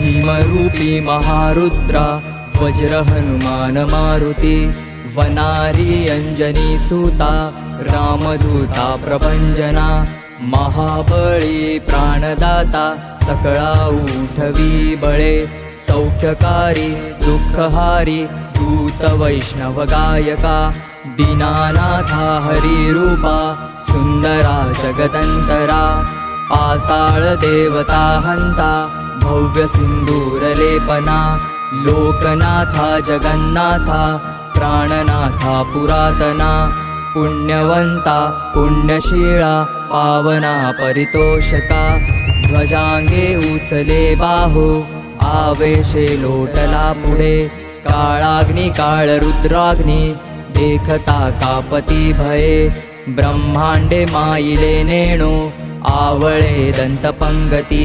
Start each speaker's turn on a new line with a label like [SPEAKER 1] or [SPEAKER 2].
[SPEAKER 1] भीमरूपी महारुद्रा वज्र हनुमान मारुती वनारी अंजनी सूता रामदूता प्रभंजना महाबळी प्राणदाता सकळा उठवी बळे सौख्यकारी दुःखहारी दूत वैष्णव गायका दीनानाथा हरी रूपा सुंदरा जगदंतरा पाताळ देवता हंता भव्य सिंदूर लेपना लोकनाथा जगन्नाथा प्राणनाथा पुरातना पुण्यवंता पुण्यशीला पावना परितोषका ध्वजांगे उचले बाहो आवेशे लोटला पुढे काळाग्नी काळ रुद्राग्नी देखता कापती भये ब्रह्मांडे माईले नेणो आवळे दंतपंगती